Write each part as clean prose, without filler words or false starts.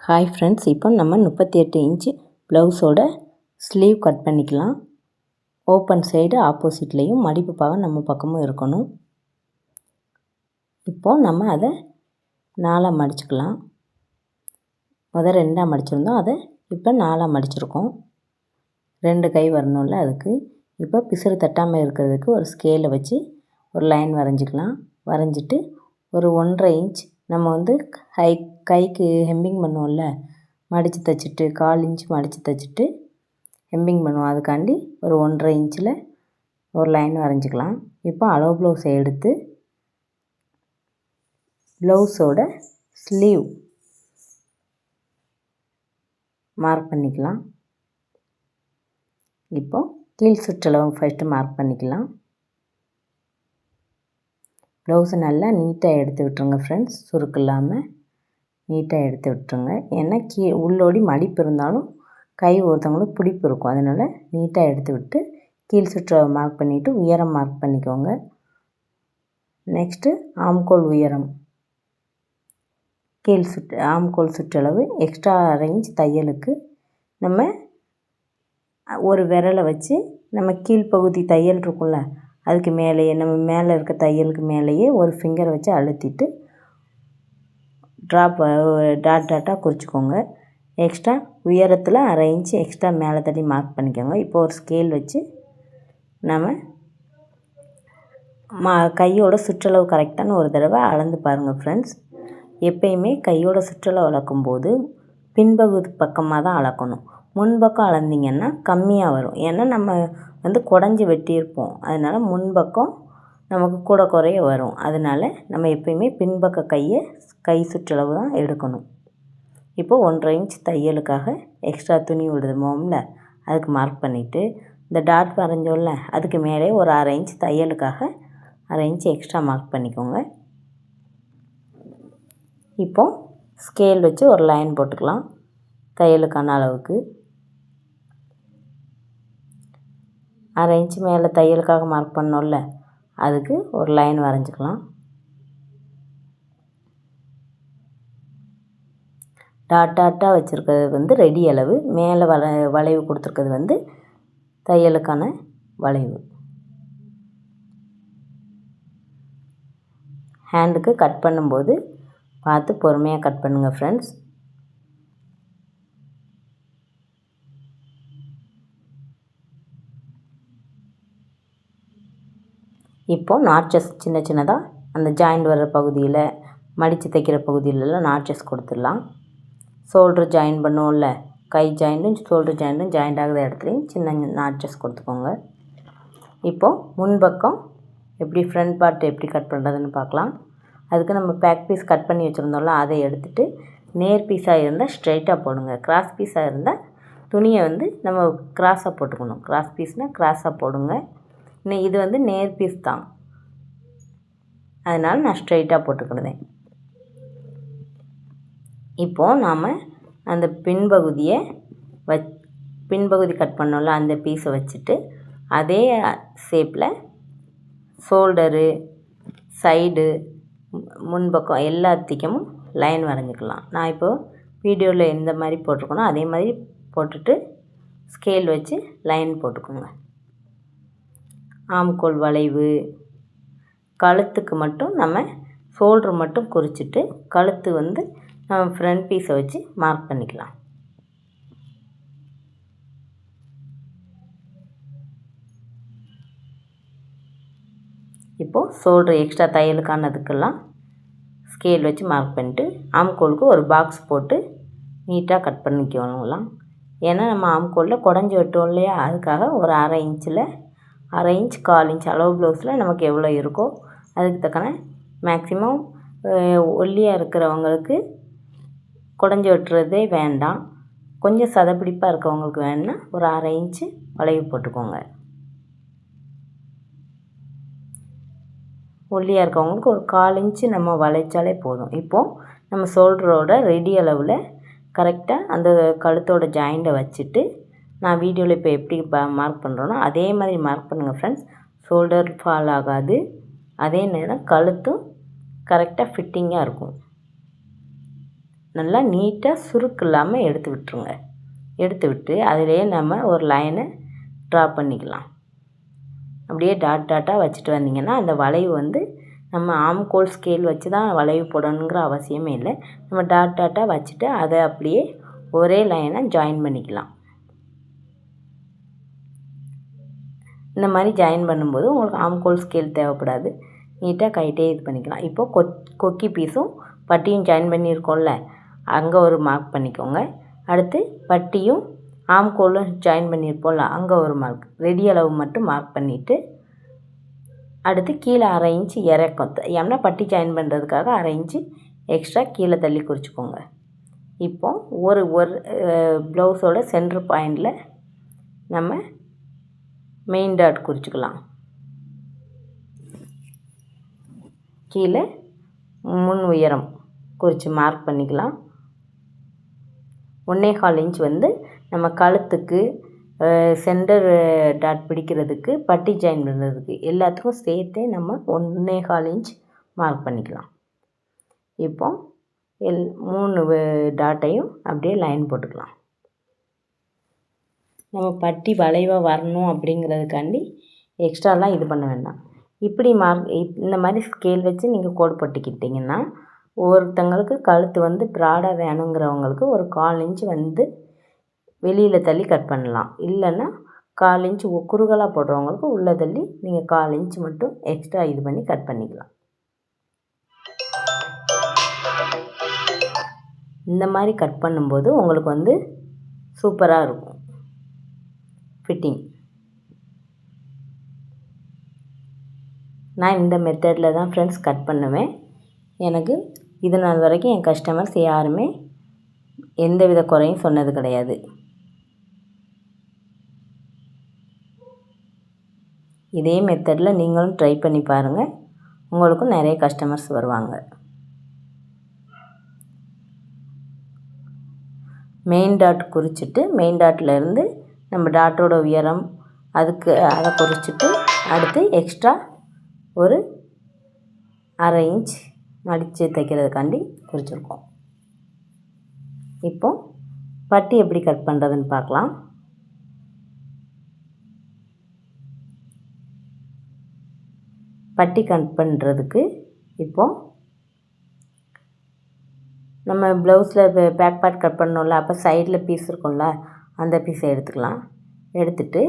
Hi friends, இப்போ நம்ம 38 inch ப்ளவுஸோட ஸ்லீவ் கட் பண்ணிக்கலாம். ஓப்பன் சைடு ஆப்போசிட்லேயும் மடிப்பு பாகம் நம்ம பக்கமும் இருக்கணும். இப்போது நம்ம அதை 4ஆக மடிச்சுக்கலாம். முதல் 2ஆக மடிச்சிருந்தோம், அதை இப்போ 4ஆக மடிச்சிருக்கோம். 2 கை வரணும்ல, அதுக்கு இப்போ பிசுறு தட்டாமல் இருக்கிறதுக்கு ஒரு ஸ்கேலை வச்சு ஒரு லைன் வரைஞ்சிக்கலாம். வரைஞ்சிட்டு ஒரு 1.5 இன்ச் நம்ம கைக்கு ஹெம்பிங் பண்ணுவோம்ல, மடித்து தைச்சிட்டு 1/4 இன்ச் மடித்து தைச்சிட்டு ஹெம்பிங் பண்ணுவோம். அதுக்காண்டி ஒரு 1.5 இன்ச்சில் ஒரு லைன் வரைஞ்சிக்கலாம். இப்போ அளவு ப்ளவுஸை எடுத்து ப்ளவுஸோட ஸ்லீவ் மார்க் பண்ணிக்கலாம். இப்போ கீழ் சுற்றளவு ஃபஸ்ட்டு மார்க் பண்ணிக்கலாம். ப்ளவுஸை நல்லா நீட்டாக எடுத்து விட்டுருங்க ஃப்ரெண்ட்ஸ், சுருக்கு இல்லாமல் நீட்டாக எடுத்து விட்டுருங்க. ஏன்னா உள்ளோடி மடிப்பு இருந்தாலும் கை ஒருத்தவங்களுக்கு பிடிப்பு இருக்கும், அதனால் நீட்டாக எடுத்து விட்டு கீழ் சுற்றளவு மார்க் பண்ணிவிட்டு உயரம் மார்க் பண்ணிக்கோங்க. நெக்ஸ்ட்டு ஆம்கோல் உயரம், ஆம்கோல் சுற்றளவு எக்ஸ்ட்ரா 1/2 இன்ச் தையலுக்கு நம்ம ஒரு விரலை வச்சு நம்ம கீழ்ப்பகுதி தையல் இருக்கும்ல, அதுக்கு மேலேயே நம்ம மேலே இருக்க தையலுக்கு மேலேயே ஒரு ஃபிங்கரை வச்சு அழுத்திட்டு டாட்டாக குறிச்சிக்கோங்க. எக்ஸ்ட்ரா உயரத்தில் 1/2 இன்ச் எக்ஸ்ட்ரா மேலே தள்ளி மார்க் பண்ணிக்கோங்க. இப்போ ஒரு ஸ்கேல் வச்சு நம்ம கையோட சுற்றளவு கரெக்டான ஒரு தடவை அளந்து பாருங்கள் ஃப்ரெண்ட்ஸ். எப்பயுமே கையோட சுற்றளவு அளக்கும்போது பின்பகுதி பக்கமாக தான் அளக்கணும். முன்பக்கம் அளந்திங்கன்னா கம்மியாக வரும். ஏன்னா நம்ம குடஞ்சி வெட்டியிருப்போம், அதனால் முன்பக்கம் நமக்கு கூட குறைய வரும். அதனால் நம்ம எப்பயுமே பின்பக்க கை சுற்றளவு தான் எடுக்கணும். இப்போது 1.5 இன்ச் தையலுக்காக எக்ஸ்ட்ரா துணி விடுவோம்ல, அதுக்கு மார்க் பண்ணிவிட்டு இந்த டாட் வரைஞ்சோம்ல, அதுக்கு மேலே ஒரு 1/2 இன்ச் தையலுக்காக 1/2 இன்ச் எக்ஸ்ட்ரா மார்க் பண்ணிக்கோங்க. இப்போது ஸ்கேல் வச்சு ஒரு லைன் போட்டுக்கலாம். தையலுக்கான அளவுக்கு 1/2 இன்ச் மேலே தையலுக்காக மார்க் பண்ணோம்ல, அதுக்கு ஒரு லைன் வரைஞ்சிக்கலாம். டாட்டாக வச்சுருக்கிறது ரெடி அளவு, மேலே வளைவு கொடுத்துருக்கிறது தையலுக்கான வளைவு. ஹேண்டுக்கு கட் பண்ணும்போது பார்த்து பொறுமையாக கட் பண்ணுங்கள் ஃப்ரெண்ட்ஸ். இப்போது நாட்சஸ் சின்ன சின்னதாக அந்த ஜாயிண்ட் வர்ற பகுதியில், மடித்து தைக்கிற பகுதியிலலாம் நாட்சஸ் கொடுத்துடலாம். ஷோல்ட்ரு ஜாயின் பண்ணுவோம்ல, கை ஜாயிண்ட்டும் ஷோல்ட்ரு ஜாயிண்ட்டும் ஜாயிண்ட் ஆகிற இடத்துலையும் சின்ன நாட்சஸ் கொடுத்துக்கோங்க. இப்போது முன்பக்கம் எப்படி ஃப்ரண்ட் பார்ட் எப்படி கட் பண்ணுறதுன்னு பார்க்கலாம். அதுக்கு நம்ம பேக் பீஸ் கட் பண்ணி வச்சுருந்தோம்ல, அதை எடுத்துகிட்டு நேர் பீஸாக இருந்தால் ஸ்ட்ரைட்டாக போடுங்க. கிராஸ் பீஸாக இருந்தால் துணியை நம்ம கிராஸாக போட்டுக்கணும். கிராஸ் பீஸ்னால் கிராஸாக போடுங்க. இது நேர் பீஸ் தான், அதனால் நான் ஸ்ட்ரைட்டாக போட்டுக்கிடுதேன். இப்போது நாம் அந்த பின்பகுதி கட் பண்ணோம்ல, அந்த பீஸை வச்சுட்டு அதே ஷேப்பில் ஷோல்டரு சைடு முன்பக்கம் எல்லாத்துக்கும் லைன் வரைஞ்சிக்கலாம். நான் இப்போது வீடியோவில் எந்த மாதிரி போட்டிருக்கணும் அதே மாதிரி போட்டுட்டு ஸ்கேல் வச்சு லைன் போட்டுக்கோங்க. ஆம்கோல் வளைவு, கழுத்துக்கு மட்டும் நம்ம ஷோல்ட்ரு மட்டும் குறிச்சிட்டு கழுத்து நம்ம ஃப்ரண்ட் பீஸை வச்சு மார்க் பண்ணிக்கலாம். இப்போது ஷோல்ட்ரு எக்ஸ்ட்ரா தையலுக்கானதுக்கெல்லாம் ஸ்கேல் வச்சு மார்க் பண்ணிவிட்டு ஆம்கோலுக்கு ஒரு பாக்ஸ் போட்டு நீட்டாக கட் பண்ணிக்கணுங்களாம். ஏன்னா நம்ம ஆம்கோலில் குடஞ்சி வெட்டுவோம் இல்லையா, அதுக்காக ஒரு 1/2 இன்ச்சில் 1/2 இன்ச் 1/4 இன்ச் அளவு ப்ளவுஸில் நமக்கு எவ்வளோ இருக்கோ அதுக்கு தக்கன மேக்ஸிமம் ஒல்லியாக இருக்கிறவங்களுக்கு குடஞ்சி வெட்டுறதே வேண்டாம். கொஞ்சம் சதப்பிடிப்பாக இருக்கவங்களுக்கு வேணுன்னா ஒரு 1/2 இன்ச்சு வளைவு போட்டுக்கோங்க. ஒல்லியாக இருக்கவங்களுக்கு ஒரு 1/4 இன்ச்சு நம்ம வளைச்சாலே போதும். இப்போது நம்ம ஷோல்டரோட ரெடி அளவில் கரெக்டாக அந்த கழுத்தோட ஜாயிண்ட்டை வச்சுட்டு நான் வீடியோவில் இப்போ எப்படி மார்க் பண்ணுறோன்னா அதே மாதிரி மார்க் பண்ணுங்கள் ஃப்ரெண்ட்ஸ். ஷோல்டர் ஃபால் ஆகாது, அதே நேரம் கழுத்தும் கரெக்டாக ஃபிட்டிங்காக இருக்கும். நல்லா நீட்டாக சுருக்கு இல்லாமல் எடுத்து விட்டுருங்க. எடுத்து விட்டு அதிலேயே நம்ம ஒரு லைனை ட்ரா பண்ணிக்கலாம். அப்படியே டாட்டாக வச்சுட்டு வந்தீங்கன்னா அந்த வளைவு வந்து நம்ம ஆம்கோல் ஸ்கேல் வச்சு தான் வளைவு போடணுங்கிற அவசியமே இல்லை. நம்ம டாட்டாக வச்சுட்டு அதை அப்படியே ஒரே லைனை ஜாயின் பண்ணிக்கலாம். இந்த மாதிரி ஜாயின் பண்ணும்போது உங்களுக்கு ஆம்கோல் ஸ்கேல் தேவைப்படாது. நீட்டாக கைட்டே இது பண்ணிக்கலாம். இப்போது கொக்கி பீஸும் பட்டியும் ஜாயின் பண்ணியிருக்கோம்ல, அங்கே ஒரு மார்க் பண்ணிக்கோங்க. அடுத்து பட்டியும் ஆம்கோலும் ஜாயின் பண்ணியிருப்போம்ல, அங்கே ஒரு மார்க். ரெடி அளவு மட்டும் மார்க் பண்ணிவிட்டு அடுத்து கீழே 1/2 இன்ச்சு இறக்கம். ஏன்னா பட்டி ஜாயின் பண்ணுறதுக்காக 1/2 இன்ச்சு எக்ஸ்ட்ரா கீழே தள்ளி குறிச்சிக்கோங்க. இப்போது ஒரு ப்ளவுஸோட சென்டர் பாயிண்டில் நம்ம மெயின் டாட் குறிச்சிக்கலாம். கீழே முன் உயரம் குறித்து மார்க் பண்ணிக்கலாம். 1.25 இன்ச் வந்து நம்ம கழுத்துக்கு சென்டர் டாட் பிடிக்கிறதுக்கு பட்டி ஜாயின் பண்ணுறதுக்கு எல்லாத்துக்கும் சேர்த்து நம்ம 1.25 இன்ச் மார்க் பண்ணிக்கலாம். இப்போ 3 டாட்டையும் அப்படியே லைன் போட்டுக்கலாம். நம்ம பட்டி வளைவாக வரணும் அப்படிங்கிறதுக்காண்டி எக்ஸ்ட்ராலாம் இது பண்ண வேண்டாம். இப்படி இந்த மாதிரி ஸ்கேல் வச்சு நீங்கள் கோடு போட்டுக்கிட்டிங்கன்னா ஒவ்வொருத்தங்களுக்கு கழுத்து வந்து ப்ராடாக வேணுங்கிறவங்களுக்கு ஒரு 1/4 இன்ச்சு வந்து வெளியில் தள்ளி கட் பண்ணலாம். இல்லைன்னா 1/4 இன்ச்சு குறுகலாக போடுறவங்களுக்கு உள்ளே தள்ளி நீங்கள் 1/4 இன்ச்சு மட்டும் எக்ஸ்ட்ரா இது பண்ணி கட் பண்ணிக்கலாம். இந்த மாதிரி கட் பண்ணும்போது உங்களுக்கு வந்து சூப்பராக இருக்கும் ஃபிட்டிங். நான் இந்த மெத்தடில் தான் ஃப்ரெண்ட்ஸ் கட் பண்ணுவேன். எனக்கு இது நாள் வரைக்கும் என் கஸ்டமர்ஸ் யாருமே எந்த வித குறையும் சொன்னது கிடையாது. இதே மெத்தடில் நீங்களும் ட்ரை பண்ணி பாருங்கள். உங்களுக்கும் நிறைய கஸ்டமர்ஸ் வருவாங்க. மெயின் டாட் குறிச்சிட்டு மெயின் டாட்லேருந்து நம்ம டாட்டோட உயரம் அதை குறிச்சிட்டு அடுத்து எக்ஸ்ட்ரா ஒரு 1/2 இன்ச் மடித்து தைக்கிறதுக்காண்டி குறிச்சிருக்கோம். இப்போ பட்டி எப்படி கட் பண்ணுறதுன்னு பார்க்கலாம். பட்டி கட் பண்ணுறதுக்கு இப்போது நம்ம ப்ளவுஸில் பேக் பார்ட் கட் பண்ணோம்ல, அப்போ சைடில் பீஸ் இருக்கும்ல, அந்த பீஸை எடுத்துக்கலாம். எடுத்துட்டு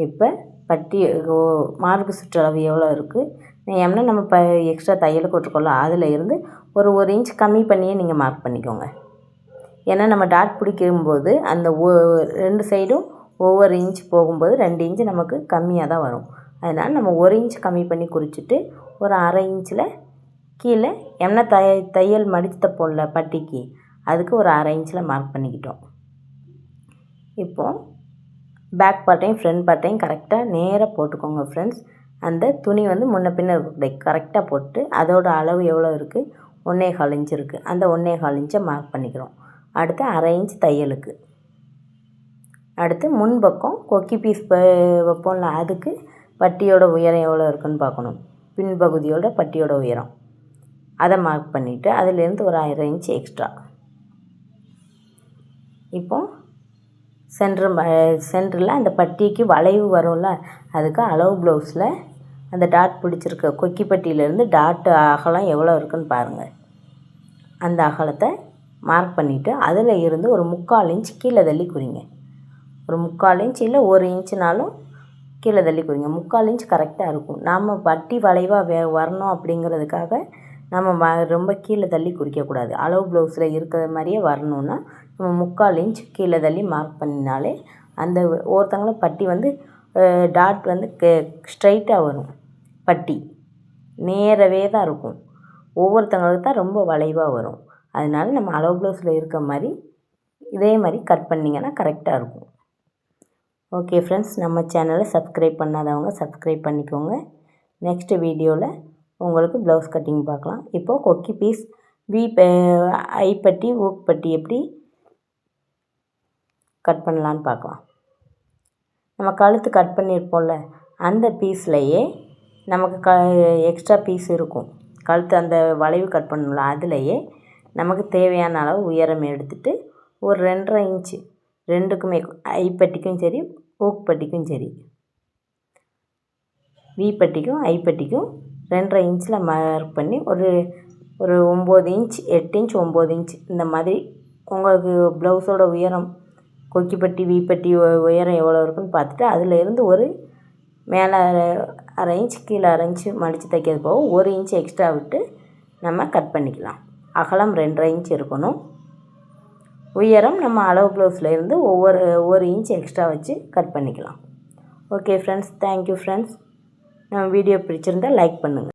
இப்போ பட்டி மார்பு சுற்றளவு எவ்வளோ இருக்குது ஏன்னா நம்ம எக்ஸ்ட்ரா தையல் போட்டிருக்கோம்ல, அதில் இருந்து ஒரு 1 இன்ச் கம்மி பண்ணியே நீங்கள் மார்க் பண்ணிக்கோங்க. ஏன்னா நம்ம டாட் பிடிக்கும்போது அந்த 2 சைடும் ஒவ்வொரு இன்ச் போகும்போது 2 இன்ச்சு நமக்கு கம்மியாக தான் வரும். அதனால் நம்ம 1 இன்ச் கம்மி பண்ணி குறிச்சிட்டு ஒரு 1/2 இன்ச்சில் கீழே என்ன தையல் மடித்த போடல பட்டிக்கு, அதுக்கு ஒரு 1/2 இன்ச்சில் மார்க் பண்ணிக்கிட்டோம். இப்போது பேக் பார்ட்டையும் ஃப்ரண்ட் பார்ட்டையும் கரெக்டாக நேராக போட்டுக்கோங்க ஃப்ரெண்ட்ஸ். அந்த துணி வந்து முன்ன பின்ன இருக்கக்கூடாது, கரெக்டாக போட்டு அதோட அளவு எவ்வளோ இருக்குது 1.25 இன்ச் இருக்குது, அந்த 1.25 இன்ச்சை மார்க் பண்ணிக்கிறோம். அடுத்து 1/2 இன்ச் தையலுக்கு. அடுத்து முன்பக்கம் கொக்கி பீஸ் வைப்போம்ல, அதுக்கு பட்டியோட உயரம் எவ்வளோ இருக்குதுன்னு பார்க்கணும். பின்பகுதியோட பட்டியோட உயரம் அதை மார்க் பண்ணிவிட்டு அதிலேருந்து ஒரு 1/2 இன்ச் எக்ஸ்ட்ரா. இப்போது சென்டரில் அந்த பட்டிக்கு வளைவு வரும்ல, அதுக்கு அளவு ப்ளவுஸில் அந்த டாட் பிடிச்சிருக்க கொக்கி பட்டியிலேருந்து டாட் அகலம் எவ்வளோ இருக்குதுன்னு பாருங்கள். அந்த அகலத்தை மார்க் பண்ணிவிட்டு அதில் இருந்து ஒரு 3/4 இன்ச் கீழே தள்ளி குறிங்க. ஒரு 3/4 இன்ச் இல்லை 1 இன்ச்சுனாலும் கீழே தள்ளி குறிங்க. 3/4 இன்ச் கரெக்டாக இருக்கும். நாம் பட்டி வளைவாக வரணும் அப்படிங்கிறதுக்காக நம்ம ரொம்ப கீழே தள்ளி குறிக்கக்கூடாது. அளவு ப்ளவுஸில் இருக்கிற மாதிரியே வரணுன்னா நம்ம 3/4 இன்ச் கீழே தள்ளி மார்க் பண்ணினாலே அந்த ஒருத்தங்களும் பட்டி வந்து டாட் வந்து ஸ்ட்ரைட்டாக வரும். பட்டி நேரவே தான் இருக்கும். ஒவ்வொருத்தங்களுக்கு தான் ரொம்ப வளைவாக வரும். அதனால நம்ம அளவு ப்ளவுஸில் இருக்க மாதிரி இதே மாதிரி கட் பண்ணிங்கன்னா கரெக்டாக இருக்கும். ஓகே ஃப்ரெண்ட்ஸ், நம்ம சேனலை சப்ஸ்கிரைப் பண்ணாதவங்க சப்ஸ்கிரைப் பண்ணிக்கோங்க. நெக்ஸ்ட் வீடியோவில் உங்களுக்கு ப்ளவுஸ் கட்டிங் பார்க்கலாம். இப்போது கொக்கி பீஸ் ஐப்பட்டி ஊக்பட்டி எப்படி கட் பண்ணலான்னு பார்க்கலாம். நம்ம கழுத்து கட் பண்ணியிருப்போம்ல, அந்த பீஸ்லையே நமக்கு எக்ஸ்ட்ரா பீஸ் இருக்கும். கழுத்து அந்த வளைவு கட் பண்ணல, அதுலேயே நமக்கு தேவையான அளவு உயரம் எடுத்துகிட்டு ஒரு 2.5 இன்ச்சு ரெண்டுக்குமே ஐப்பட்டிக்கும் சரி ஊக்குப்பட்டிக்கும் சரி வீப்பட்டிக்கும் ஐப்பட்டிக்கும் 2.5 இன்ச்சில் மார்க் பண்ணி ஒரு 9 இன்ச் 8 இன்ச் 9 இன்ச் இந்த மாதிரி உங்களுக்கு ப்ளவுஸோட உயரம் கொக்கிப்பட்டி வீப்பட்டி உயரம் எவ்வளோ இருக்குன்னு பார்த்துட்டு அதில் ஒரு மேலே 1/2 இன்ச் கீழே 1/2 இன்ச்சு மடித்து தைக்கிறது போக 1 இன்ச் எக்ஸ்ட்ரா விட்டு நம்ம கட் பண்ணிக்கலாம். அகலம் 2.5 இன்ச் இருக்கணும். உயரம் நம்ம அளவு ப்ளவுஸ்லேருந்து ஒரு இன்ச் எக்ஸ்ட்ரா வச்சு கட் பண்ணிக்கலாம். Okay friends, thank you friends. நம்ம வீடியோ பிடிச்சிருந்தால் லைக் பண்ணுங்கள்.